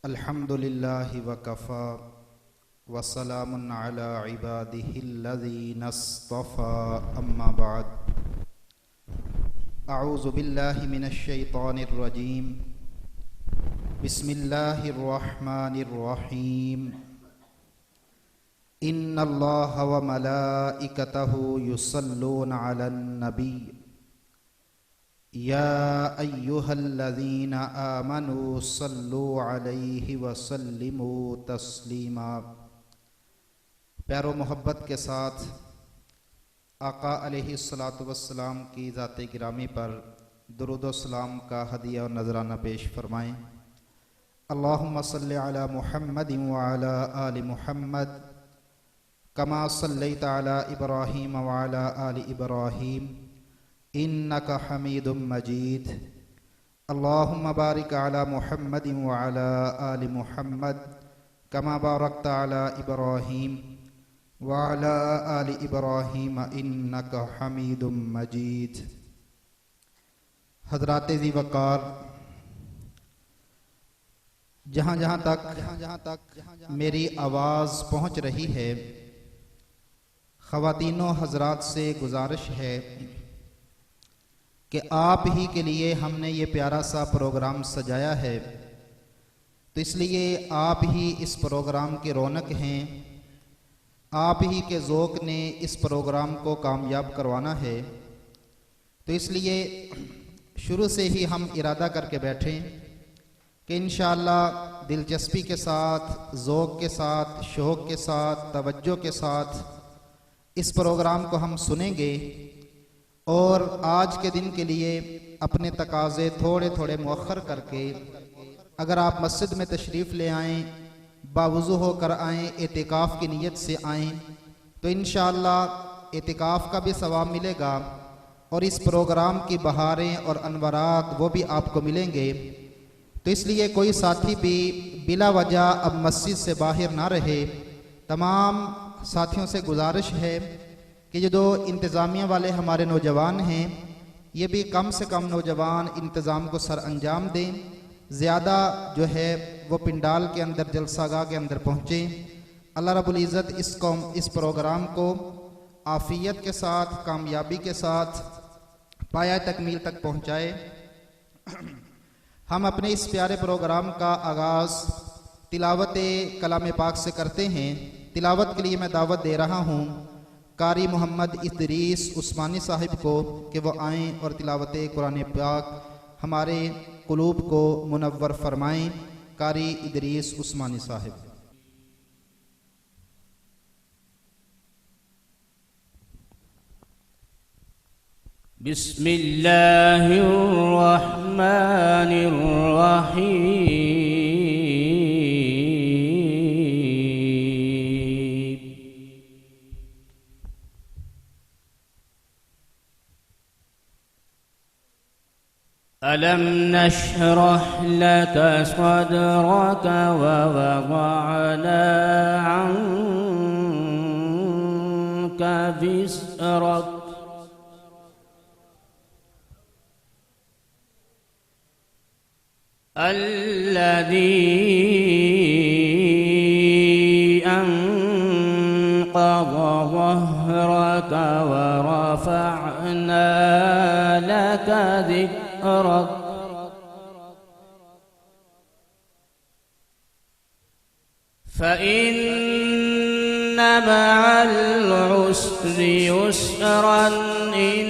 الحمد للہ وکفا وسلام علی عبادہ الذین اصطفى اما بعد اعوذ باللہ من الشیطان الرجیم بسم اللہ الرحمن الرحیم ان اللہ وملائکتہ یصلون علی النبی یا ایہا الذین آمنوا صلوا علیہ وسلموا تسلیما۔ پیار و محبت کے ساتھ آقا علیہ الصلاۃ والسلام کی ذات گرامی پر درود و سلام کا ہدیہ اور نذرانہ پیش فرمائیں۔ اللہم صلی علی محمد وعلی آل محمد کما صلیت علی ابراہیم وعلی آل ابراہیم انک حمید مجید۔ اللہم بارک علی محمد وعلی آل محمد کما بارکت علی ابراہیم وعلی آل ابراہیم انک حمید مجید۔ حضرات ذی وقار، جہاں جہاں تک میری آواز پہنچ رہی ہے، خواتین و حضرات سے گزارش ہے کہ آپ ہی کے لیے ہم نے یہ پیارا سا پروگرام سجایا ہے، تو اس لیے آپ ہی اس پروگرام کے رونق ہیں، آپ ہی کے ذوق نے اس پروگرام کو کامیاب کروانا ہے۔ تو اس لیے شروع سے ہی ہم ارادہ کر کے بیٹھیں کہ انشاءاللہ دلچسپی کے ساتھ، ذوق کے ساتھ، شوق کے ساتھ، توجہ کے ساتھ اس پروگرام کو ہم سنیں گے، اور آج کے دن کے لیے اپنے تقاضے تھوڑے تھوڑے مؤخر کر کے اگر آپ مسجد میں تشریف لے آئیں، باوضو ہو کر آئیں، اعتکاف کی نیت سے آئیں، تو انشاءاللہ اعتکاف کا بھی ثواب ملے گا، اور اس پروگرام کی بہاریں اور انوارات وہ بھی آپ کو ملیں گے۔ تو اس لیے کوئی ساتھی بھی بلا وجہ اب مسجد سے باہر نہ رہے۔ تمام ساتھیوں سے گزارش ہے کہ یہ جو انتظامیہ والے ہمارے نوجوان ہیں، یہ بھی کم سے کم نوجوان انتظام کو سر انجام دیں، زیادہ جو ہے وہ پنڈال کے اندر، جلسہ گاہ کے اندر پہنچیں۔ اللہ رب العزت اس پروگرام کو عافیت کے ساتھ، کامیابی کے ساتھ پایہ تکمیل تک پہنچائے۔ ہم اپنے اس پیارے پروگرام کا آغاز تلاوت کلام پاک سے کرتے ہیں۔ تلاوت کے لیے میں دعوت دے رہا ہوں قاری محمد ادریس عثمانی صاحب کو کہ وہ آئیں اور تلاوت قرآن پاک ہمارے قلوب کو منور فرمائیں۔ قاری ادریس عثمانی صاحب۔ بسم اللہ الرحمن الرحیم۔ ألم نشرح لك صدرك ووضعنا عنك وزرك الذي أنقض ظهرك ورفعنا لك ذكرك فإن مع العسر يسرا إن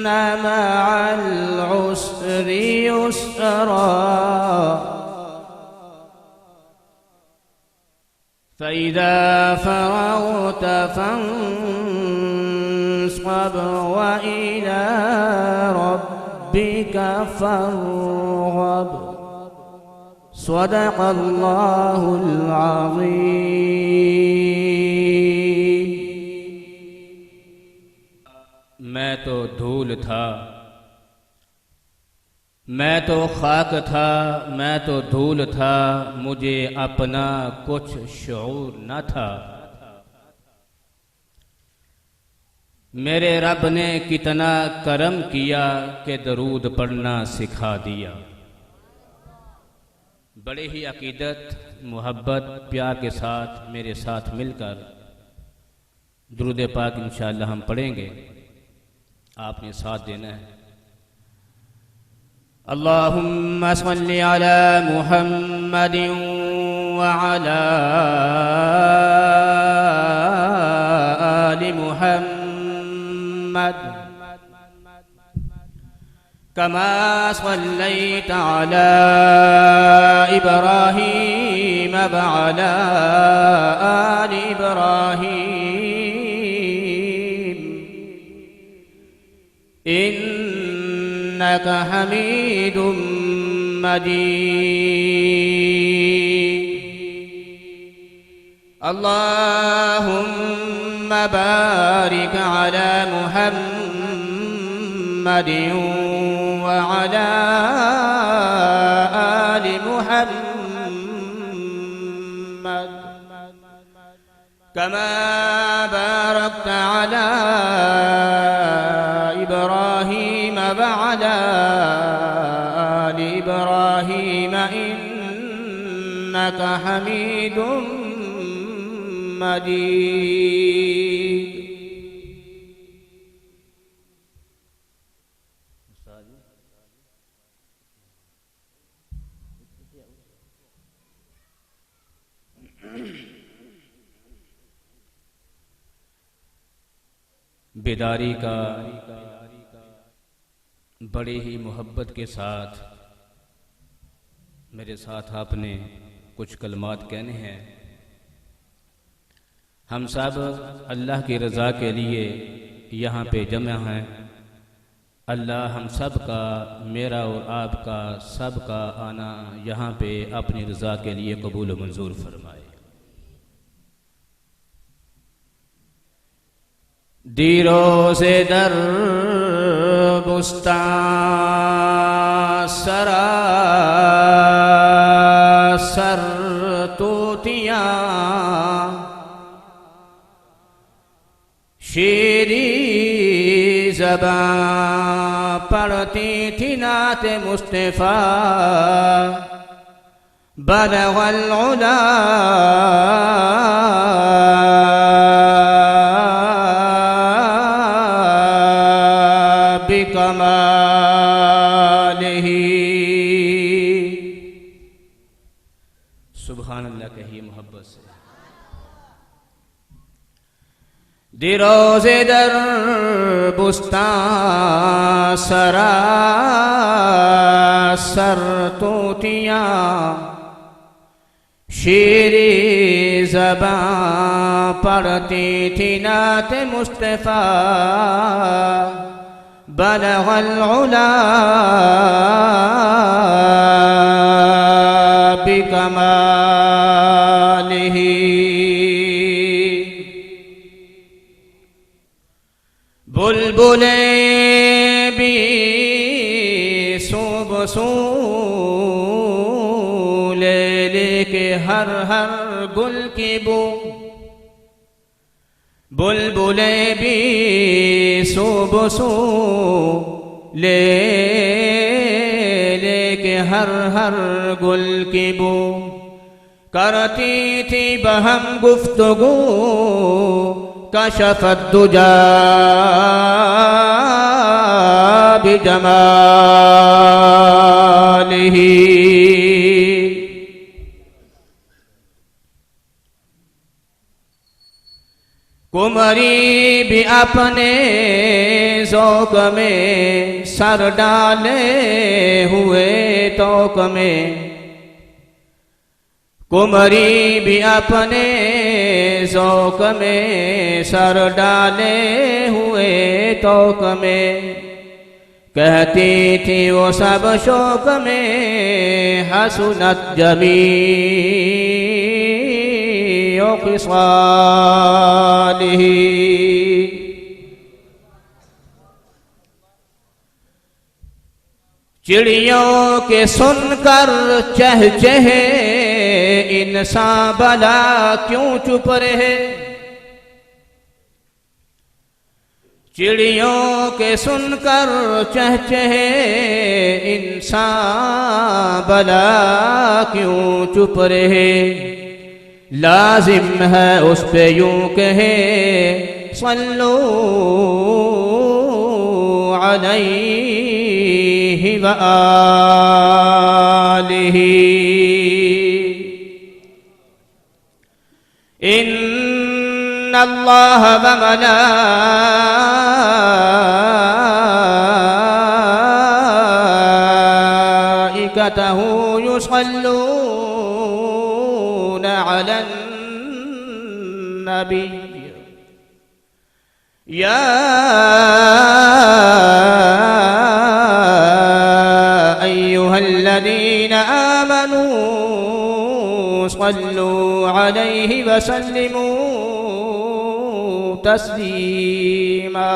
مع العسر يسرا فإذا فرغت فانصب وإلى ربك فارغب صدق اللہ العظیم۔ میں تو دھول تھا، میں تو خاک تھا، میں تو دھول تھا، مجھے اپنا کچھ شعور نہ تھا۔ میرے رب نے کتنا کرم کیا کہ درود پڑھنا سکھا دیا۔ بڑے ہی عقیدت محبت پیار کے ساتھ میرے ساتھ مل کر درود پاک انشاءاللہ ہم پڑھیں گے، آپ نے ساتھ دینا ہے۔ اللہم صلی علی محمد وعلی آل محمد كما صليت على إبراهيم وعلى آل إبراهيم إنك حميد مجيد اللهم بارك على محمد وعلى آل محمد كما باركت على إبراهيم وعلى آل إبراهيم إنك حميد مجيد۔ بیداری کا بڑی ہی محبت کے ساتھ میرے ساتھ آپ نے کچھ کلمات کہنے ہیں۔ ہم سب اللہ کی رضا کے لیے یہاں پہ جمع ہیں۔ اللہ ہم سب کا، میرا اور آپ کا، سب کا آنا یہاں پہ اپنی رضا کے لیے قبول و منظور فرمائے۔ دیرو سے در بستان سراسر طوطیاں شیری زبان پڑھتی تھی نعت مصطفیٰ بلغ العلا بکمالہ۔ سبحان اللہ کہیے محبت سے۔ دیروز در بستان سراسر طوطیاں شیری زبان پڑھتی تھی نعت مصطفیٰ بلغ العلا بکمالہ۔ بلبلیں بھی صبح سو لے لے کے ہر ہر گل کی بو، بلبلیں بھی صبح سو لے لے کے ہر ہر گل کی بو، کرتی تھی بہم گفتگو کشف الدجا بجمالہ۔ کمری بھی اپنے ذوق میں سر ڈالے ہوئے توق میں، کمری بھی اپنے ذوق میں سر ڈالے ہوئے توق میں، کہتی تھی وہ سب شوق میں حسنت جمیع خصالہ۔ چڑیوں کے سن کر چہچہے انسان بلا کیوں چپ رہے، چڑیوں کے سن کر چہچہے انسان بلا کیوں چپ رہے، لازم ہے اس پہ یوں کہے صلو علیہ وآلہ ان اللہ وملائکتہ یصلون علی النبی یا ایہا الذین آمنوا صلوا علیہ وسلموا تسلیما۔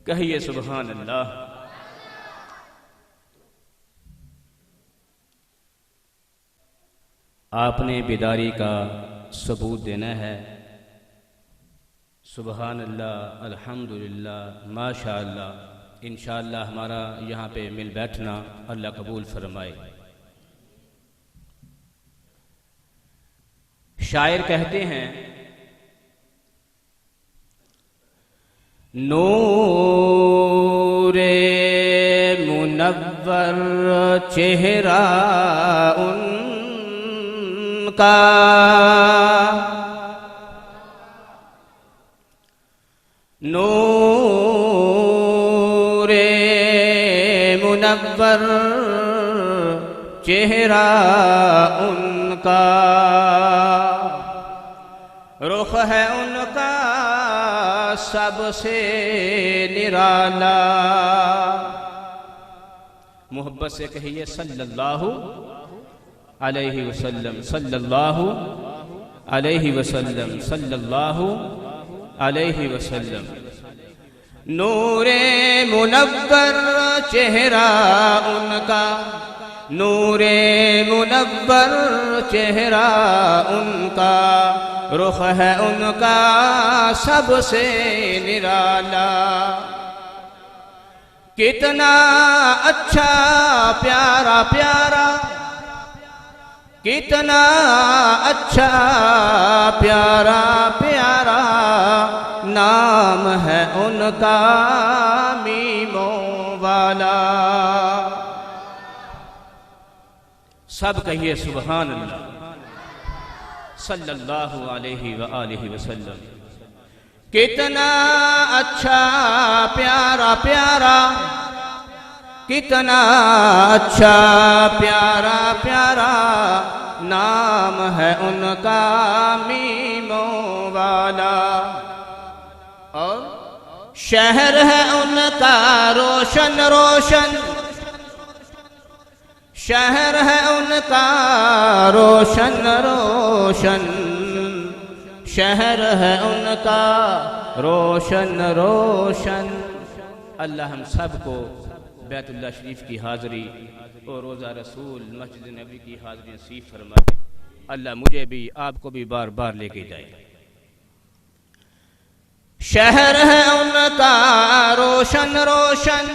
کہیے سبحان اللہ۔ آپ نے بیداری کا ثبوت دینا ہے۔ سبحان اللہ، الحمدللہ، ماشاءاللہ، انشاءاللہ ہمارا یہاں پہ مل بیٹھنا اللہ قبول فرمائے۔ شاعر کہتے ہیں نور منور چہرہ ان کا، نور منور چہرہ ان کا، رخ ہے ان کا سب سے نرالا۔ محبت سے کہیے صلی اللہ علیہ وسلم، صلی اللہ علیہ وسلم، صلی اللہ علیہ وسلم۔ نور منور چہرہ ان کا، نور منور چہرہ ان کا، رخ ہے ان کا سب سے نرالا۔ کتنا اچھا پیارا پیارا، کتنا اچھا پیارا پیارا نام ہے ان کا میموں والا۔ سب کہیے سبحان اللہ، صلی اللہ علیہ وآلہ وسلم۔ کتنا اچھا پیارا پیارا، کتنا اچھا پیارا پیارا نام ہے ان کا میموں والا۔ اور شہر ہے ان کا روشن روشن، شہر ہے ان کا روشن روشن، شہر ہے ان کا روشن روشن۔ اللہ ہم سب کو بیت اللہ شریف کی حاضری اور روزہ رسول مسجد نبی کی حاضری نصیب فرمائے۔ اللہ مجھے بھی آپ کو بھی بار بار لے کے جائے۔ شہر ہے ان کا روشن روشن،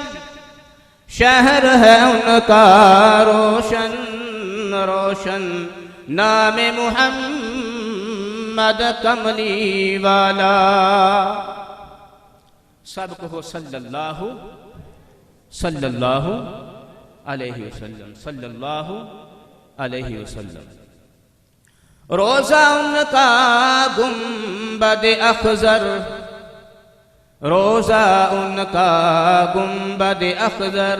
شہر ہے ان کا روشن روشن، نام محمد کملی والا۔ سب کو صلی اللہ علیہ وسلم، صلی اللہ علیہ وسلم۔ روزہ ان کا گنبد اخضر، روزہ ان کا گنبد اخضر،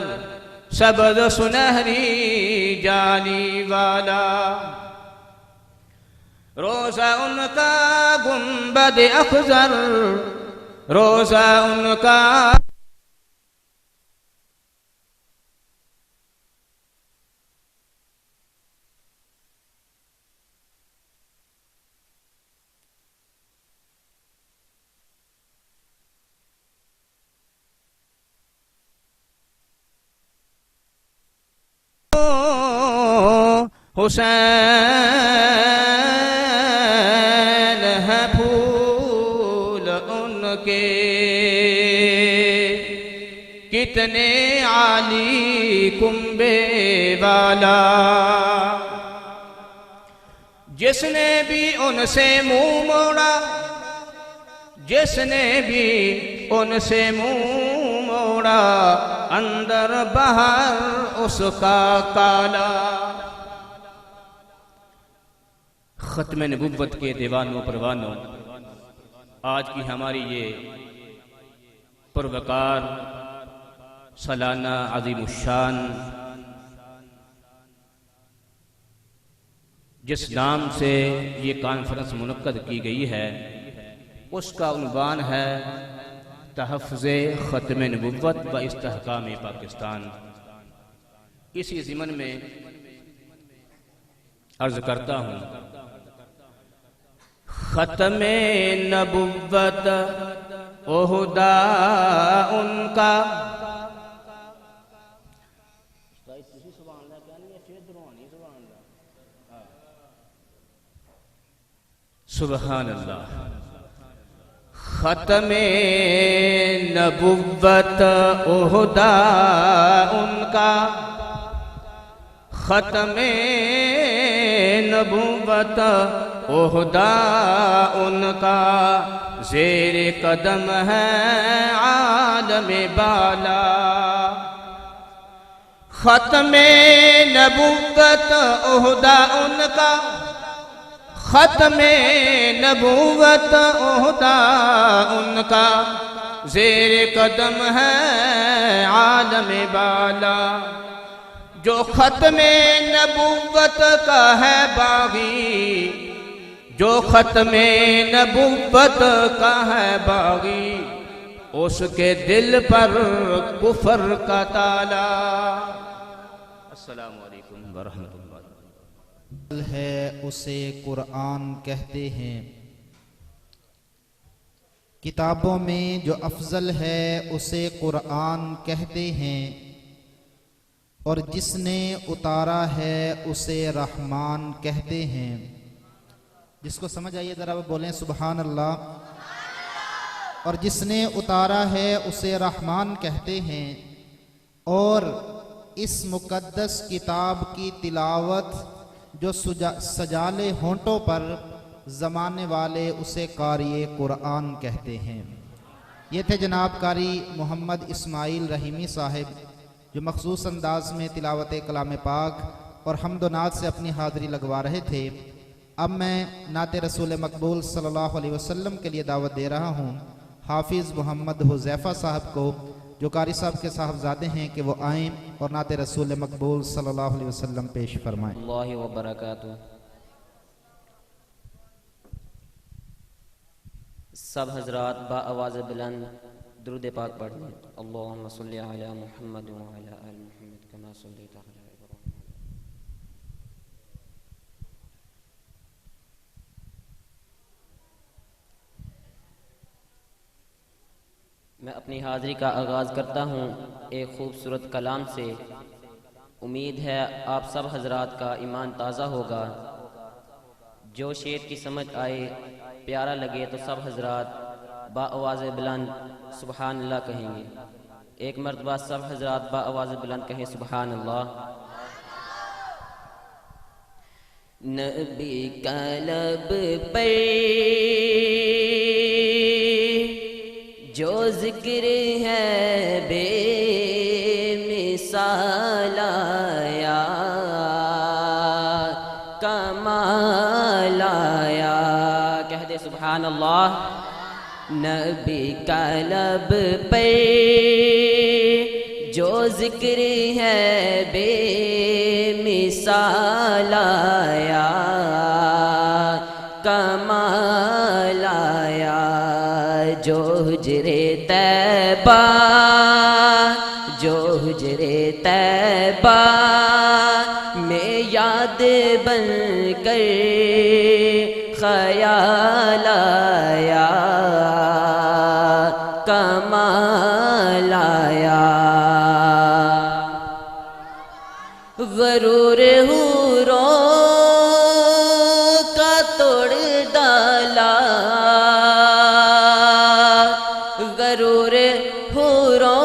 سبز سنہری جالی والا۔ روزہ ان کا گنبد اخضر، روزہ ان کا حسین ہے پھول اتنے عالی کنبے والا، جس نے بھی ان سے منہ موڑا، جس نے بھی ان سے منہ موڑا، اندر باہر اس کا کالا۔ ختم نبوت کے دیوانوں پروانوں، آج کی ہماری یہ پروقار سالانہ عظیم الشان جس نام سے یہ کانفرنس منعقد کی گئی ہے، اس کا عنوان ہے تحفظ ختم نبوت و استحکام پاکستان۔ اسی ضمن میں عرض کرتا ہوں، ختم نبوت عہدہ ان کا، سبحان اللہ، ختم نبوت عہدہ ان کا، ختم نبوت عہدہ ان کا، زیر قدم ہے عالم بالا۔ ختم نبوت عہدہ ان کا، ختم نبوت عہدہ ان کا، زیر قدم ہے عالم بالا۔ جو ختم نبوت کا ہے باغی، جو ختم نبوت کا ہے باغی، اس کے دل پر کفر کا تالا۔ السلام علیکم ورحمۃ اللہ۔ ہے اسے قرآن کہتے ہیں، کتابوں میں جو افضل ہے اسے قرآن کہتے ہیں، اور جس نے اتارا ہے اسے رحمان کہتے ہیں۔ جس کو سمجھ آئیے ذرا وہ بولیں سبحان اللہ۔ اور جس نے اتارا ہے اسے رحمان کہتے ہیں، اور اس مقدس کتاب کی تلاوت جو سجالے ہونٹوں پر زمانے والے اسے قاری قرآن کہتے ہیں۔ یہ تھے جناب قاری محمد اسماعیل رحیمی صاحب، جو مخصوص انداز میں تلاوت کلام پاک اور حمد و نعت سے اپنی حاضری لگوا رہے تھے۔ اب میں نعت رسول مقبول صلی اللہ علیہ وسلم کے لیے دعوت دے رہا ہوں حافظ محمد حذیفہ صاحب کو، جو قاری صاحب کے صاحبزادے ہیں، کہ وہ آئیں اور نعت رسول مقبول صلی اللہ علیہ وسلم پیش فرمائیں۔ اللہ وبرکاتہ۔ سب حضرات با آواز بلند درود پاک پڑھ لیں۔ اللہم صلی علی محمد وعلی آل محمد کما صلیت علی ابراہیم۔ میں اپنی حاضری کا آغاز کرتا ہوں ایک خوبصورت کلام سے۔ امید ہے آپ سب حضرات کا ایمان تازہ ہوگا۔ جو شعر کی سمجھ آئے، پیارا لگے تو سب حضرات با آواز بلند سبحان اللہ کہیں گے۔ ایک مرتبہ سب حضرات با آواز بلند کہیں سبحان اللہ۔ نبی کا لب پر جو ذکر ہے بے مثال آیا، کمال آیا، کہہ دے سبحان اللہ۔ نبی کا لب پر جو ذکر ہے بے مثال آیا، کمال آیا، جو حجرے طیبہ، جو حجرے طیبہ میں یاد بن کر خیال آیا، کمال آیا، غرور حوروں کا توڑ ڈالا، غرور حوروں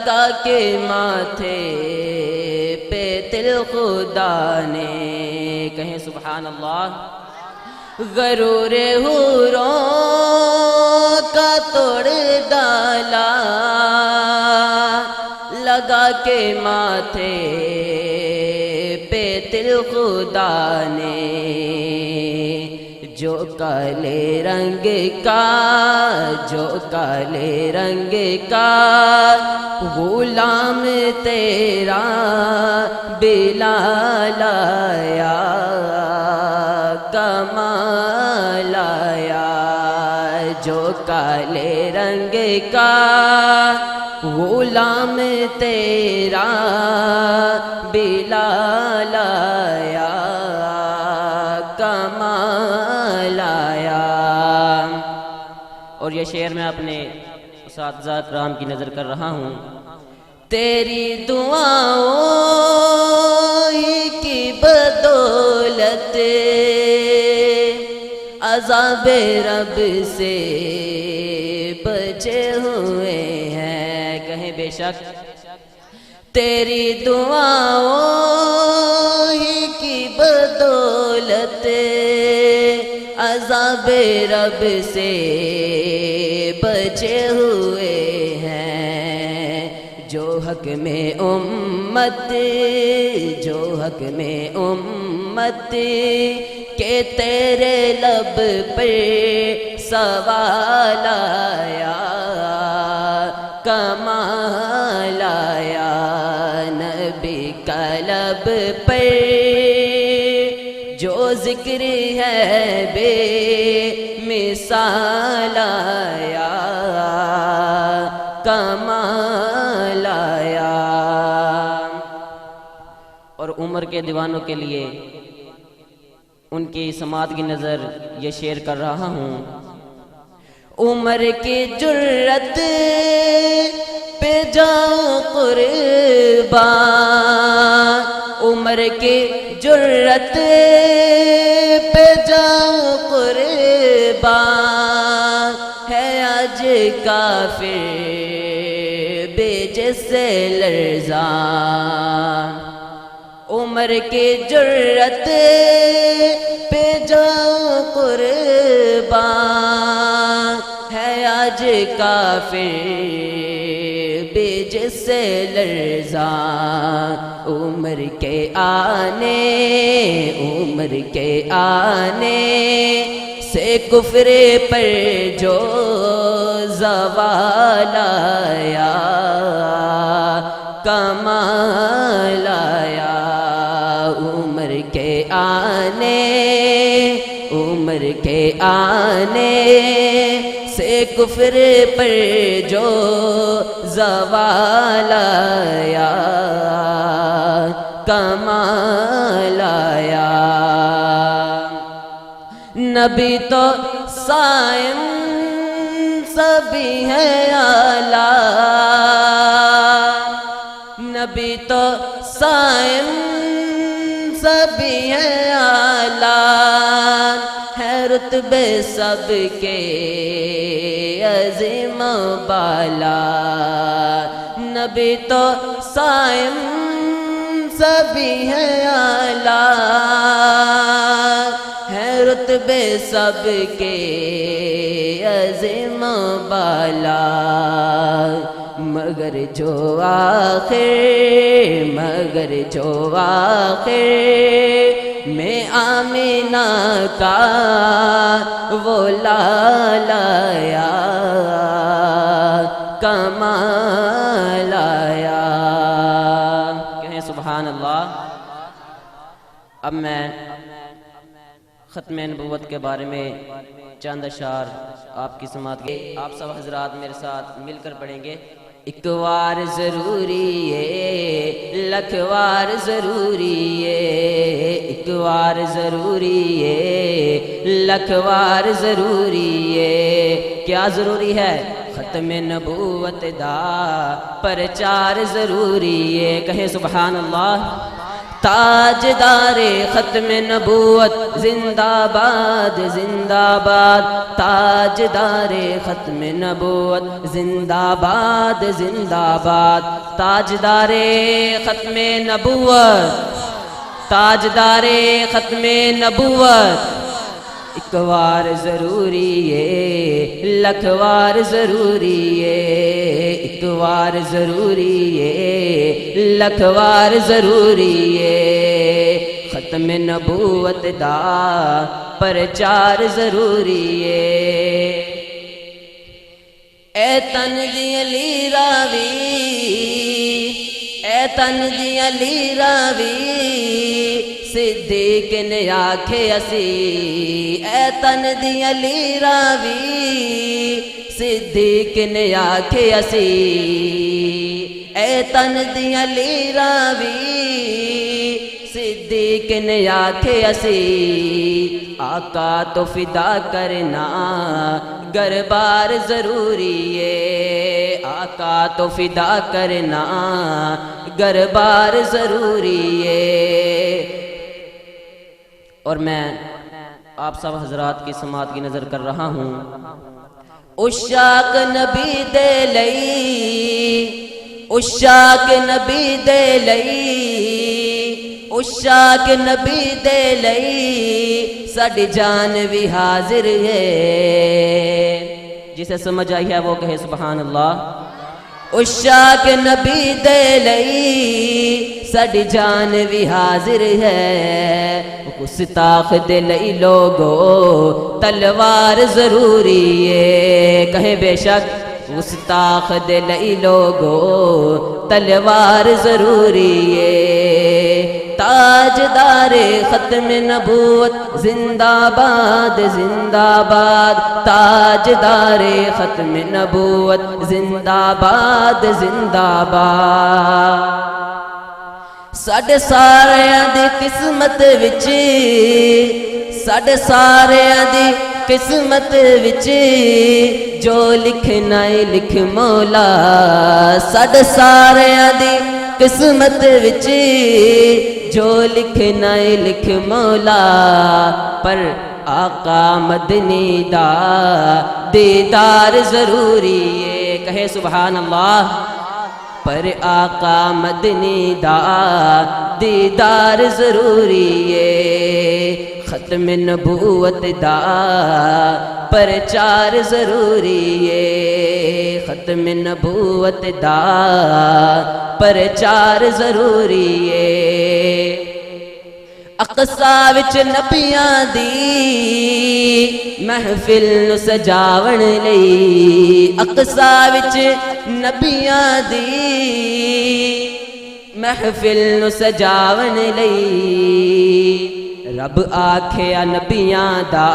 لگا کے ماتھے پہ تل خدا نے، کہیں سبحان اللہ، غرور حوروں کا توڑ ڈالا، لگا کے ماتھے پہ تل خدا نے، جو کالے رنگ کا، جو کالے رنگ کا غلام تیرا بلال آیا، کمال آیا، جو کالے رنگ کا غلام تیرا بلال آیا، کمال آیا۔ اور یہ شعر میں اپنے اساتذہ کرام کی نظر کر رہا ہوں۔ تیری دعاؤں کی بدولت عذاب رب سے بچے ہوئے ہیں، کہیں بے شک تیری دعاؤں کی بدولت عذاب رب سے بچے ہوئے ہیں، جو حق میں امت، جو حق میں امت کہ تیرے لب پہ سوال آیا، کمال آیا، نبی کا لب پہ جو ذکر ہے بے مثال آیا، کمال آیا۔ اور عمر کے دیوانوں کے لیے ان کی سماعت کی نظر یہ شعر کر رہا ہوں۔ عمر کی جرت پہ جاؤ قربان، عمر کی جرت پہ جاؤ قربان، ہے آج کافر بے جس لرزاں، عمر کی جرت پہ جاؤ قربان، ہے آج کافر بے جس لرزاں، عمر کے آنے، عمر کے آنے سے کفر پر جو زوال آیا، کمال آیا، عمر کے آنے، عمر کے آنے سے کفر پر جو زوال آیا، کمال آیا۔ نبی تو صائم سبھی ہے اعلیٰ، نبی تو صائم سبھی ہے اعلیٰ، ہے رتبے سب کے عظیم بالا، نبی تو صائم سبھی ہے اعلیٰ، ہے رتبے سب کے عظیم بالا، مگر جو آخر، مگر جو آخر میں آمینہ کا وہ لال آیا، کمال آیا، کہیں سبحان اللہ۔ اب میں ختم نبوت کے بارے میں چند اشعار آپ کی سماعت کے آپ سب حضرات میرے ساتھ مل کر پڑھیں گے۔ ایک وار ضروری ہے، لکھ وار ضروری ہے، ایک وار ضروری ہے، لکھ وار ضروری ہے۔ کیا ضروری ہے؟ ختم نبوت دا پرچار ضروری ہے، کہیں سبحان اللہ۔ تاجدار ختم نبوت زندہ باد زندہ باد، تاجدار ختم نبوت زندہ باد زندہ باد، تاجدار ختم نبوت، تاجدار ختم نبوت، ایک وار ضروری ہے لکھ وار ضروری ہے، ایک وار ضروری ہے لکھ وار ضروری ہے، ختم نبوت دا پرچار ضروری ہے۔ اے تن دی علی راوی، اے تن دی علی راوی، صدیق نے آکھے اسی، اے تن دی علی راوی، صدیق نے آکھے اسی، اے تن دی علی راوی، صدیق نے آکھے اسی، آقا تو فدا کرنا گر بار ضروری ہے، آقا تو فدا کرنا گر بار ضروری ہے۔ اور میں آپ سب حضرات کی سماعت کی نظر کر رہا ہوں۔ عشاق نبی دے لئی، عشاق نبی دے لئی، عشاق نبی دے لئی، ساڈی جان بھی حاضر ہے، جسے سمجھ آئی ہے وہ کہے سبحان اللہ۔ عشاق نبی دے لئی، ساڈی جان بھی حاضر ہے، گستاخ دے لئی لوگو تلوار ضروری ہے، کہے بے شک گستاخ دے لئی لوگو تلوار ضروری ہے۔ تاجدار ختم نبوت زندہ باد زندہ باد، تاجدار ختم نبوت زندہ باد زندہ باد، ساڈے ساریاں دی قسمت وچ، ساڈے ساریاں دی قسمت وچ جو لکھنا ہے لکھ مولا، ساڈے ساریاں دی قسمت وچ جو لکھنا ہے لکھ مولا، پر آقا مدنی دا دیدار ضروری ہے، کہے سبحان اللہ، پر آقا مدنی دا دیدار ضروری ہے، ختم نبوت دا پرچار ضروری ہے، ختم نبوت دا پرچار ضروری ہے۔ اقصا وچ نبیاں دی محفل نو سجاون لئی، اقصا وچ نبیاں دی محفل نو سجاون لئی، رب آکھیا نبیاں دا،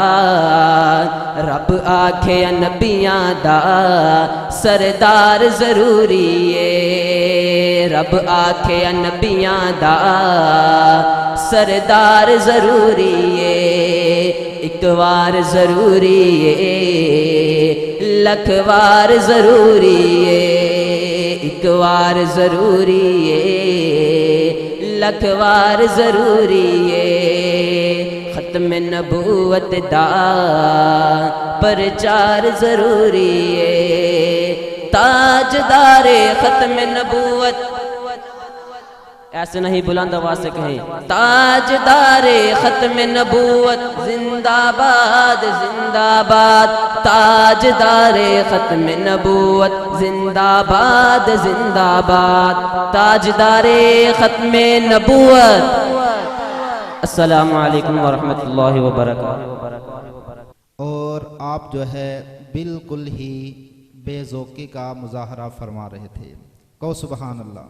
رب آکھیا نبیاں دا سردار ضروری ہے، رب آکھیا نبیاں دا سردار ضروری ہے، ایک وار ضروری ہے لکھ وار ضروری ہے، ایک وار ضروری ہے لکھ وار ضروری ہے، ختم نبوت دا پرچار ضروری ہے، تاجدار ختم نبوت، ایسے نہیں بلند آواز سے کہیں، تاجدار ختم نبوت زندہ باد زندہ باد، تاجدار ختم نبوت زندہ باد زندہ باد، تاجدار ختم نبوت۔ السلام علیکم ورحمۃ اللہ وبرکاتہ۔ اور آپ جو ہے بالکل ہی بے ذوقی کا مظاہرہ فرما رہے تھے، کہو سبحان اللہ۔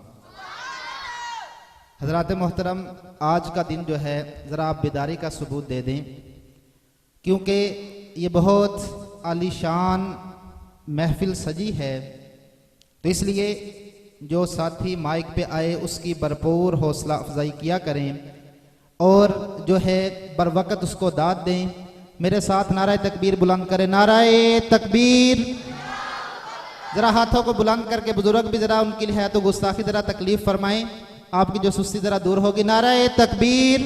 حضرات محترم، آج کا دن جو ہے ذرا آپ بیداری کا ثبوت دے دیں، کیونکہ یہ بہت عالی شان محفل سجی ہے، تو اس لیے جو ساتھی مائک پہ آئے اس کی بھرپور حوصلہ افزائی کیا کریں، اور جو ہے بر وقت اس کو داد دیں۔ میرے ساتھ نعرہ تکبیر بلند کریں، نعرہ تکبیر۔ ذرا ہاتھوں کو بلند کر کے بزرگ بھی ذرا ان کی ہے تو گستاخی ذرا تکلیف فرمائیں، آپ کی جو سستی ذرا دور ہوگی. نعرہ تکبیر،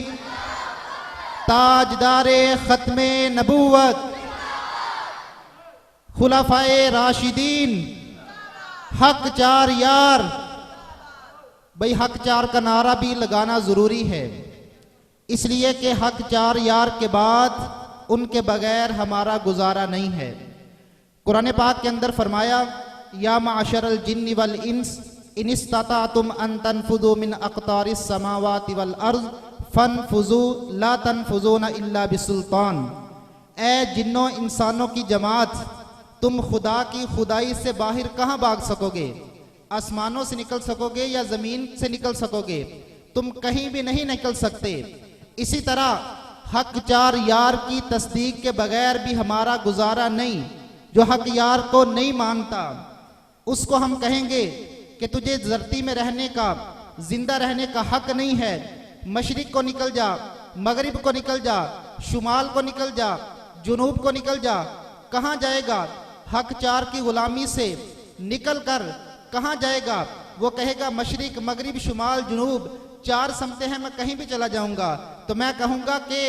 تاجدار ختم نبوت، خلفائے راشدین، حق چار یار. بھئی حق چار کا نعرہ بھی لگانا ضروری ہے، اس لیے کہ حق چار یار کے بعد ان کے بغیر ہمارا گزارا نہیں ہے. قرآن پاک کے اندر فرمایا یا معشر الجن والانس ان استطعتم ان تنفذوا من اقطار السماوات والارض فانفذوا لا تنفذون الا بسلطان. اے جنوں انسانوں کی جماعت، تم خدا کی خدائی سے باہر کہاں بھاگ سکو گے؟ آسمانوں سے نکل سکو گے یا زمین سے نکل سکو گے؟ تم کہیں بھی نہیں نکل سکتے. اسی طرح حق چار یار کی تصدیق کے بغیر بھی ہمارا گزارا نہیں. جو حق یار کو نہیں مانتا اس کو ہم کہیں گے کہ تجھے دھرتی میں رہنے کا، زندہ رہنے کا حق نہیں ہے. مشرق کو نکل جا، مغرب کو نکل جا، شمال کو نکل جا، جنوب کو نکل جا. کہاں جائے گا؟ حق چار کی غلامی سے نکل کر کہاں جائے گا؟ وہ کہے گا مشرق، مغرب، شمال، جنوب چار سمتیں ہیں، میں کہیں بھی چلا جاؤں گا. تو میں کہوں گا کہ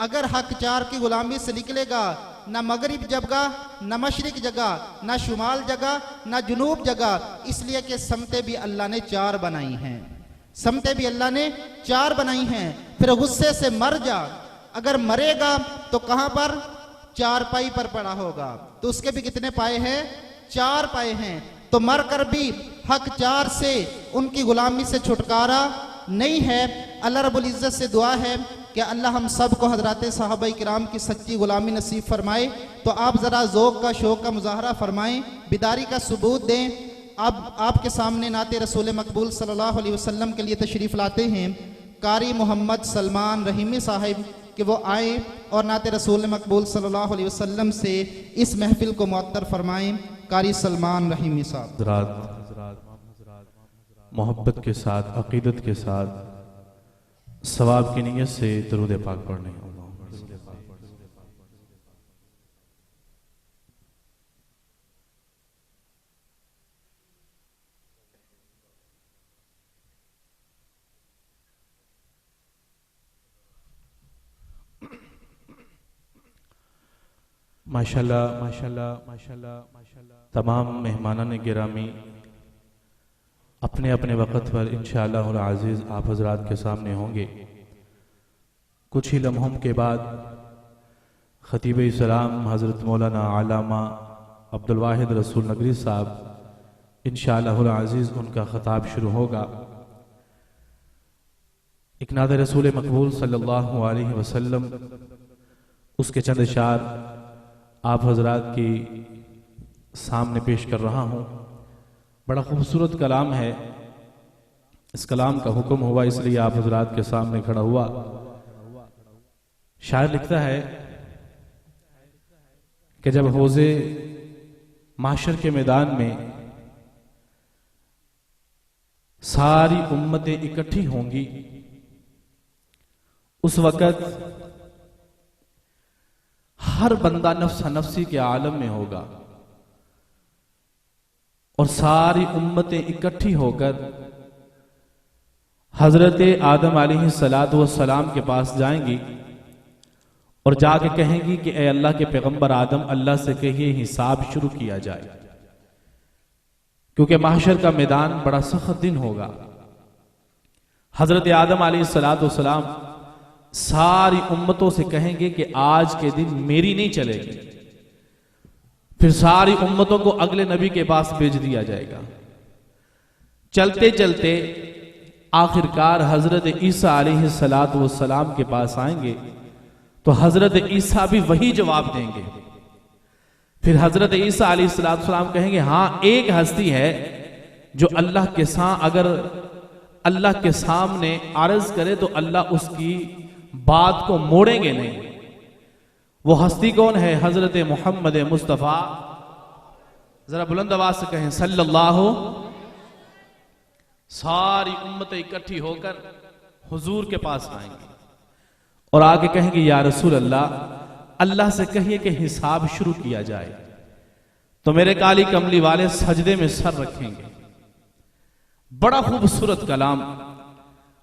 اگر حق چار کی غلامی سے نکلے گا، نہ مغرب جگہ، نہ مشرق جگہ، نہ شمال جگہ، نہ جنوب جگہ. اس لیے کہ سمتیں بھی اللہ نے چار بنائی ہیں، سمتیں بھی اللہ نے چار بنائی ہیں. پھر غصے سے مر جا. اگر مرے گا تو کہاں پر؟ چار پائی پر پڑا ہوگا. تو اس کے بھی کتنے پائے ہیں؟ چار پائے ہیں. تو مر کر بھی حق چار سے ان کی غلامی سے چھٹکارا نہیں ہے. اللہ رب العزت سے دعا ہے کہ اللہ ہم سب کو حضرات صحابہ کرام کی سچی غلامی نصیب فرمائے. تو آپ ذرا ذوق کا، شوق کا مظاہرہ فرمائیں، بیداری کا ثبوت دیں. اب آپ کے سامنے نعت رسول مقبول صلی اللہ علیہ وسلم کے لیے تشریف لاتے ہیں قاری محمد سلمان رحیمی صاحب کہ وہ آئیں اور نعت رسول مقبول صلی اللہ علیہ وسلم سے اس محفل کو معطر فرمائیں. قاری سلمان رحیمی صاحب. حضرات محبت کے ساتھ، عقیدت کے ساتھ، ثواب کی نیت سے درود پاک پڑھنے. ماشاءاللہ تمام مہمانان گرامی اپنے اپنے وقت پر انشاءاللہ العزیز آپ حضرات کے سامنے ہوں گے. کچھ ہی لمحوں کے بعد خطیب اسلام حضرت مولانا علامہ عبدالواحد رسول نگری صاحب انشاءاللہ العزیز ان کا خطاب شروع ہوگا. ایک نعت رسول مقبول صلی اللہ علیہ وسلم، اس کے چند اشعار آپ حضرات کی سامنے پیش کر رہا ہوں. بڑا خوبصورت کلام ہے. اس کلام کا حکم ہوا اس لیے آپ حضرات کے سامنے کھڑا ہوا. شاعر لکھتا ہے کہ جب حوضے محشر کے میدان میں ساری امتیں اکٹھی ہوں گی، اس وقت ہر بندہ نفس نفسی کے عالم میں ہوگا اور ساری امتیں اکٹھی ہو کر حضرت آدم علیہ السلام کے پاس جائیں گی اور جا کے کہیں گی کہ اے اللہ کے پیغمبر آدم، اللہ سے کہیے حساب شروع کیا جائے، کیونکہ محشر کا میدان بڑا سخت دن ہوگا. حضرت آدم علیہ السلام ساری امتوں سے کہیں گے کہ آج کے دن میری نہیں چلے گی. پھر ساری امتوں کو اگلے نبی کے پاس بھیج دیا جائے گا. چلتے چلتے آخرکار حضرت عیسیٰ علیہ السلام کے پاس آئیں گے تو حضرت عیسیٰ بھی وہی جواب دیں گے. پھر حضرت عیسیٰ علیہ السلام کہیں گے ہاں ایک ہستی ہے جو اگر اللہ کے سامنے عرض کرے تو اللہ اس کی بات کو موڑیں گے نہیں. وہ ہستی کون ہے؟ حضرت محمد مصطفیٰ. ذرا بلند آواز سے کہیں صلی اللہ. ساری امتیں اکٹھی ہو کر حضور کے پاس آئیں گے اور آگے کہیں گے یا رسول اللہ سے کہیے کہ حساب شروع کیا جائے. تو میرے کالی کملی والے سجدے میں سر رکھیں گے. بڑا خوبصورت کلام.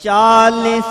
40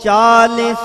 40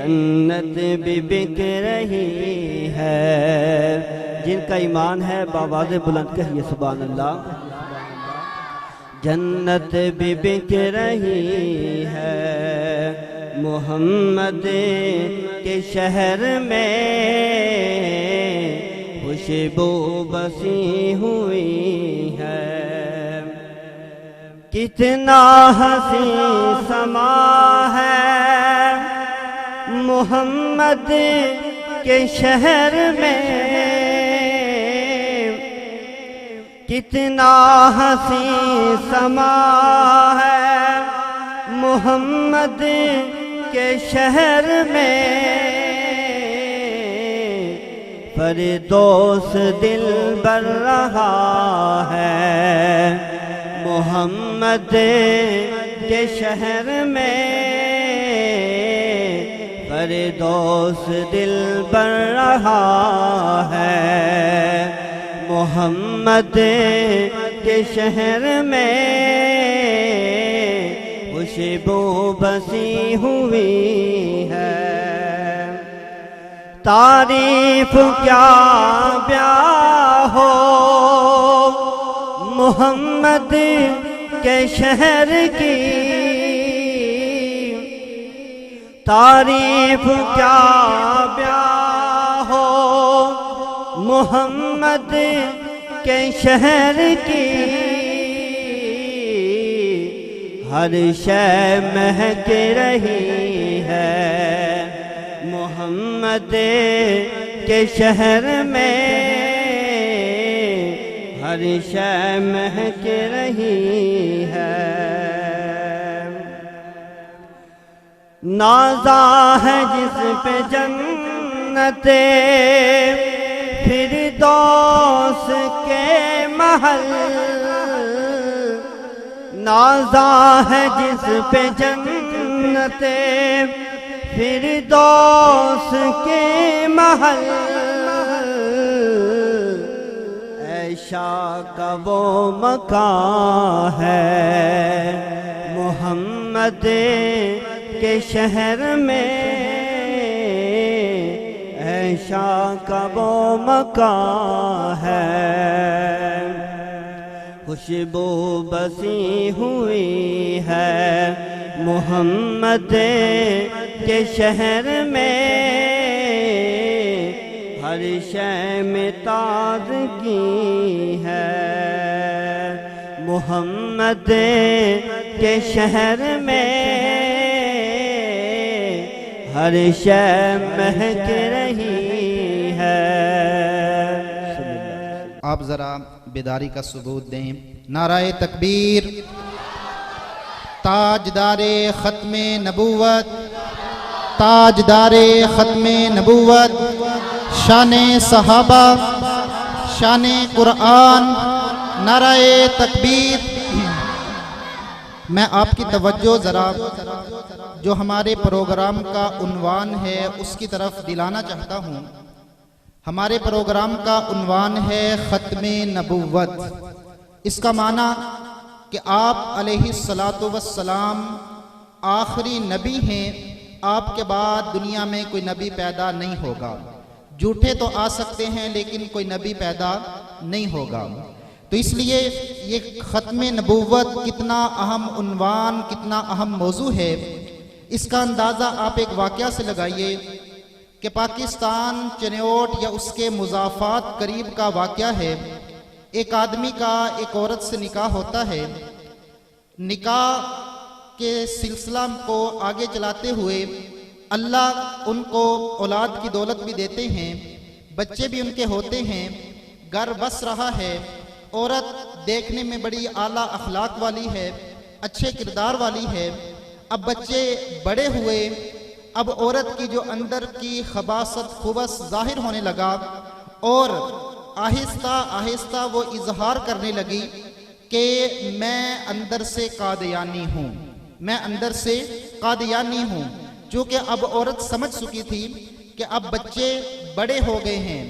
جنت بھی بک رہی ہے، جن کا ایمان ہے بآواز بلند کہیے سبحان اللہ۔ جنت بھی بک رہی ہے محمد کے شہر میں، خوشبو بسی ہوئی ہے۔ کتنا حسین سما ہے محمد کے شہر میں، کتنا حسین سما ہے محمد کے شہر میں، فردوس دل بر رہا ہے محمد کے شہر میں، فردوس دل بر رہا ہے محمد کے شہر میں، خوشبو بسی ہوئی ہے۔ تعریف کیا بیاں ہو محمد کے شہر کی، تعریف کیا بیاں ہو محمد کے شہر کی، ہر شے مہک رہی ہے محمد کے شہر میں، ہر شے مہک رہی ہے۔ نازا ہے جس پہ جنت فردوس کے محل، نازا ہے جس پہ جنت فردوس کے محل، عیشا کا وہ مکان ہے محمد کے شہر میں، عیشا کا وہ مکان ہے، خوشبو بسی ہوئی ہے محمد کے شہر میں، ہر شے میں تازگی ہے محمد کے شہر میں، ہر شے مہک رہی ہے۔ آپ ذرا بیداری کا ثبوت دیں۔ نعرہ تکبیر، تاجدار ختم نبوت، تاجدار ختم نبوت، شان صحابہ، شان قرآن، نعرہ تکبیر۔ میں آپ کی توجہ ذرا جو ہمارے پروگرام کا عنوان ہے اس کی طرف دلانا چاہتا ہوں۔ ہمارے پروگرام کا عنوان ہے ختم نبوت۔ اس کا معنی کہ آپ علیہ الصلاۃ والسلام آخری نبی ہیں، آپ کے بعد دنیا میں کوئی نبی پیدا نہیں ہوگا۔ جھوٹے تو آ سکتے ہیں لیکن کوئی نبی پیدا نہیں ہوگا۔ تو اس لیے یہ ختم نبوت کتنا اہم عنوان، کتنا اہم موضوع ہے، اس کا اندازہ آپ ایک واقعہ سے لگائیے کہ پاکستان چنیوٹ یا اس کے مضافات قریب کا واقعہ ہے۔ ایک آدمی کا ایک عورت سے نکاح ہوتا ہے۔ نکاح کے سلسلہ کو آگے چلاتے ہوئے اللہ ان کو اولاد کی دولت بھی دیتے ہیں، بچے بھی ان کے ہوتے ہیں، گھر بس رہا ہے، عورت دیکھنے میں بڑی اعلیٰ اخلاق والی ہے، اچھے کردار والی ہے۔ اب بچے بڑے ہوئے، اب عورت کی جو اندر کی خباثت خبث ظاہر ہونے لگا اور آہستہ آہستہ وہ اظہار کرنے لگی کہ میں اندر سے قادیانی ہوں، میں اندر سے قادیانی ہوں۔ چونکہ اب عورت سمجھ چکی تھی کہ اب بچے بڑے ہو گئے ہیں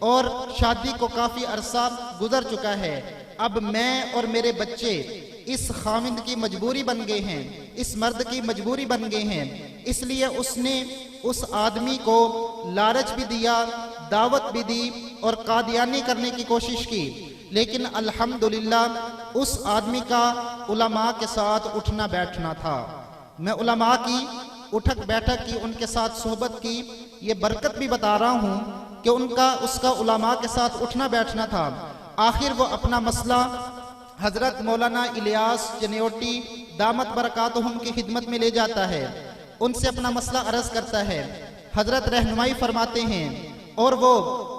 اور شادی کو کافی عرصہ گزر چکا ہے، اب میں اور میرے بچے اس خاوند کی مجبوری بن گئے ہیں، اس مرد کی مجبوری بن گئے ہیں، اس لیے اس نے اس آدمی کو لالچ بھی دیا، دعوت بھی دی اور قادیانی کرنے کی کوشش کی، لیکن الحمدللہ اس آدمی کا علماء کے ساتھ اٹھنا بیٹھنا تھا۔ میں علماء کی اٹھک بیٹھک کی، ان کے ساتھ صحبت کی، یہ برکت بھی بتا رہا ہوں کہ اس کا علماء کے ساتھ اٹھنا بیٹھنا تھا۔ آخر وہ اپنا مسئلہ حضرت مولانا الیاس چنیوٹی دامت برکاتہم کی خدمت میں لے جاتا ہے، ان سے اپنا مسئلہ عرض کرتا ہے، حضرت رہنمائی فرماتے ہیں اور وہ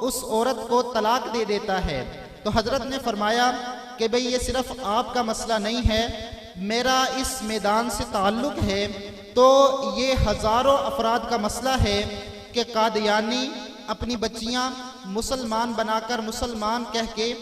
اس عورت کو طلاق دے دیتا ہے۔ تو حضرت نے فرمایا کہ بھئی یہ صرف آپ کا مسئلہ نہیں ہے، میرا اس میدان سے تعلق ہے تو یہ ہزاروں افراد کا مسئلہ ہے کہ قادیانی اپنی بچیاں مسلمان بنا کر مسلمان کہہ کے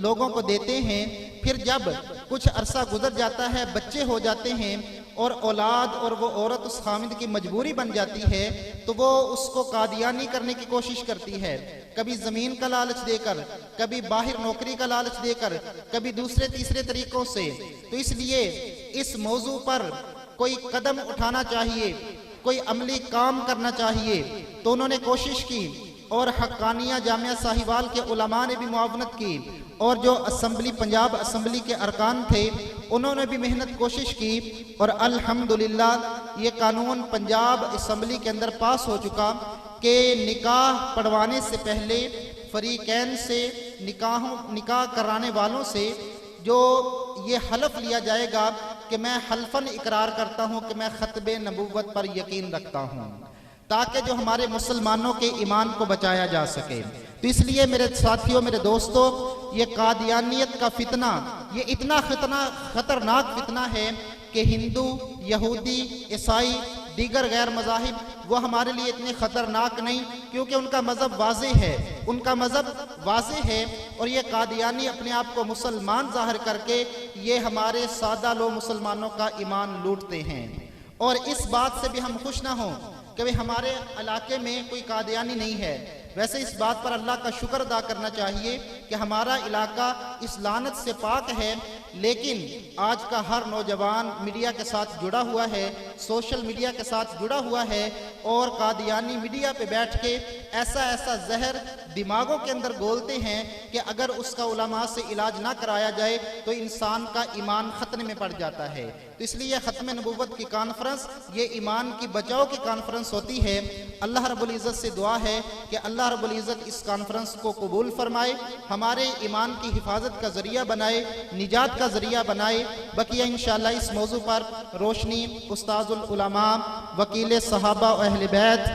لوگوں کو دیتے ہیں، پھر جب کچھ عرصہ گزر جاتا ہے، بچے ہو جاتے ہیں اور اولاد اور وہ عورت اس خامد کی مجبوری بن جاتی ہے تو وہ اس کو قادیانی کرنے کی کوشش کرتی ہے، کبھی زمین کا لالچ دے کر، کبھی باہر نوکری کا لالچ دے کر، کبھی دوسرے تیسرے طریقوں سے۔ تو اس لیے اس موضوع پر کوئی قدم اٹھانا چاہیے، کوئی عملی کام کرنا چاہیے۔ تو انہوں نے کوشش کی اور حقانیہ جامعہ ساہیوال کے علماء نے بھی معاونت کی اور جو اسمبلی پنجاب اسمبلی کے ارکان تھے انہوں نے بھی محنت کوشش کی اور الحمدللہ یہ قانون پنجاب اسمبلی کے اندر پاس ہو چکا کہ نکاح پڑھوانے سے پہلے فریقین سے نکاح کرانے والوں سے جو یہ حلف لیا جائے گا کہ میں حلفاً اقرار کرتا ہوں کہ میں ختم نبوت پر یقین رکھتا ہوں، تاکہ جو ہمارے مسلمانوں کے ایمان کو بچایا جا سکے۔ تو اس لیے میرے ساتھیوں، میرے دوستوں، یہ قادیانیت کا فتنہ یہ اتنا خطرناک فتنہ ہے کہ ہندو، یہودی، عیسائی، دیگر غیر مذاہب وہ ہمارے لیے اتنے خطرناک نہیں، کیونکہ ان کا مذہب واضح ہے، ان کا مذہب واضح ہے، اور یہ قادیانی اپنے آپ کو مسلمان ظاہر کر کے یہ ہمارے سادہ لو مسلمانوں کا ایمان لوٹتے ہیں۔ اور اس بات سے بھی ہم خوش نہ ہوں کہ ہمارے علاقے میں کوئی قادیانی نہیں ہے، ویسے اس بات پر اللہ کا شکر ادا کرنا چاہیے کہ ہمارا علاقہ اس لعنت سے پاک ہے، لیکن آج کا ہر نوجوان میڈیا کے ساتھ جڑا ہوا ہے، سوشل میڈیا کے ساتھ جڑا ہوا ہے، اور قادیانی میڈیا پہ بیٹھ کے ایسا زہر دماغوں کے اندر گولتے ہیں کہ اگر اس کا علماء سے علاج نہ کرایا جائے تو انسان کا ایمان خطرے میں پڑ جاتا ہے۔ تو اس لیے ختم نبوت کی کانفرنس یہ ایمان کی بچاؤ کی کانفرنس ہوتی ہے۔ اللہ رب العزت سے دعا ہے کہ اللہ رب العزت اس کانفرنس کو قبول فرمائے، ہمارے ایمان کی حفاظت کا ذریعہ بنائے، نجات کا ذریعہ بنائے۔ بقیہ انشاءاللہ اس موضوع پر روشنی استاذ العلماء، وکیل صحابہ و اہل بیت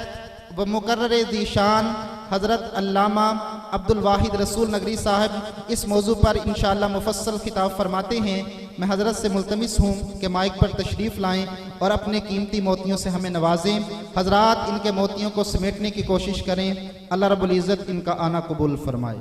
و مقرر ذیشان حضرت علامہ عبد الواحد رسول نگری صاحب اس موضوع پر انشاءاللہ مفصل خطاب فرماتے ہیں۔ میں حضرت سے ملتمس ہوں کہ مائک پر تشریف لائیں اور اپنے قیمتی موتیوں سے ہمیں نوازیں۔ حضرات ان کے موتیوں کو سمیٹنے کی کوشش کریں، اللہ رب العزت ان کا آنا قبول فرمائے۔